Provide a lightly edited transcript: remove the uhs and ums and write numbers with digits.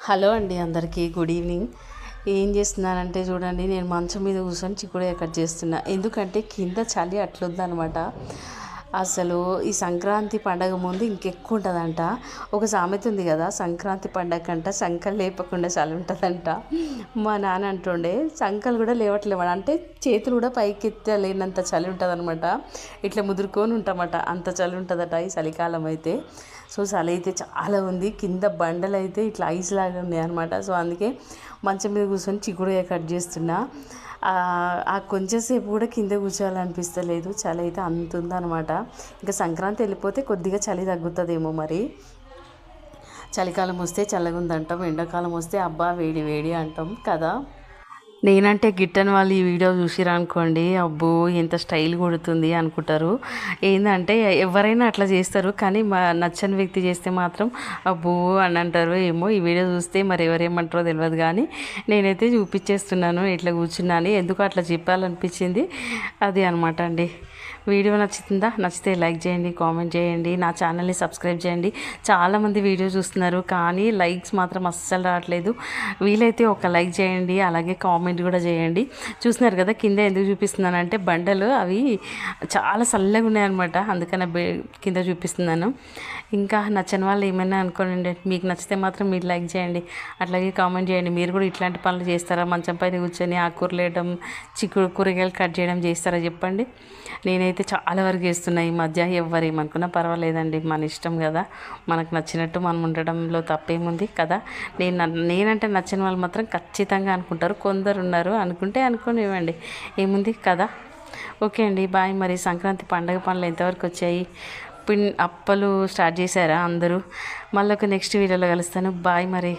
Hello అండి, అందరికీ good evening. ఏం చేస్తున్నానంటే చూడండి, నేను మంచం మీద కూర్చొని చిక్కుడుకాయ కట్ చేస్తున్నా. ఎందుకంటే కింద చలి అట్లుందనమాట. అసలు ఈ సంక్రాంతి పండగ ముందు ఇంకెక్కువ ఉంటుందంట. ఒక సామెత ఉంది కదా, సంక్రాంతి పండగ కంట సంకలు లేపకుండా చలి ఉంటుందంట. మా నాన్న అంటుండే సంకలు కూడా లేవట్లేమని, అంటే చేతులు కూడా పైకి ఎత్తలేనంత చలి ఉంటుంది అనమాట. ఇట్లా ముదురుకొని ఉంటామట, అంత చలి ఉంటుందట ఈ చలికాలం అయితే. సో చలి అయితే చాలా ఉంది. కింద బండలు అయితే ఇట్లా ఐస్ లాగా ఉన్నాయి అనమాట. సో అందుకే మంచం మీద కూర్చొని చిక్కుడుకాయ కట్ చేస్తున్నా. ఆ కొంచెంసేపు కూడా కింద కూర్చోవాలనిపిస్తలేదు, చలి అయితే అంత ఉందన్నమాట. ఇంకా సంక్రాంతి వెళ్ళిపోతే కొద్దిగా చలి తగ్గుతుందేమో మరి. చలికాలం వస్తే చల్లగా ఉందంటాం, ఎండాకాలం వస్తే అబ్బా వేడి వేడి అంటాం కదా. నేనంటే గిట్టని వాళ్ళు ఈ వీడియో చూసిరనుకోండి, అబ్బో ఎంత స్టైల్ కొడుతుంది అనుకుంటారు. ఏంటంటే ఎవరైనా అట్లా చేస్తారు, కానీ నచ్చని వ్యక్తి చేస్తే మాత్రం అబ్బో అని అంటారు. ఏమో ఈ వీడియో చూస్తే మరి ఎవరేమంటారో తెలియదు, కానీ నేనైతే చూపించేస్తున్నాను ఇట్లా కూర్చున్నాను. ఎందుకు అట్లా చెప్పాలనిపించింది అది అనమాట అండి. వీడియో నచ్చితే లైక్ చేయండి, కామెంట్ చేయండి, నా ఛానల్ని సబ్స్క్రైబ్ చేయండి. చాలామంది వీడియో చూస్తున్నారు కానీ లైక్స్ మాత్రం అస్సలు రావట్లేదు. వీలైతే ఒక లైక్ చేయండి, అలాగే కామెంట్ కూడా చేయండి. చూస్తున్నారు కదా కింద ఎందుకు చూపిస్తున్నానంటే బండలు అవి చాలా చల్లగా ఉన్నాయన్నమాట, అందుకని కింద చూపిస్తున్నాను. ఇంకా నచ్చని వాళ్ళు ఏమైనా అనుకోండి, మీకు నచ్చితే మాత్రం మీరు లైక్ చేయండి, అట్లాగే కామెంట్ చేయండి. మీరు కూడా ఇట్లాంటి పనులు చేస్తారా? మంచం పైన కూర్చొని ఆకుకూరలు వేయడం, కూరగాయలు కట్ చేయడం చేస్తారా చెప్పండి. నేనైతే చాలా వరకు చేస్తున్నా ఈ మధ్య. ఎవరు ఏమనుకున్నా పర్వాలేదండి, మన ఇష్టం కదా. మనకు నచ్చినట్టు మనం ఉండడంలో తప్పేముంది కదా. నేనంటే నచ్చిన వాళ్ళు మాత్రం ఖచ్చితంగా అనుకుంటారు, కొందరు ఉన్నారు అనుకుంటే అనుకోనివ్వండి, ఏముంది కదా. ఓకే అండి, బాయ్. మరి సంక్రాంతి పండగ పనులు ఎంతవరకు వచ్చాయి? అప్పలు స్టార్ట్ చేశారా అందరూ? మళ్ళీ ఒక నెక్స్ట్ వీడియోలో కలుస్తాను. బాయ్ మరి.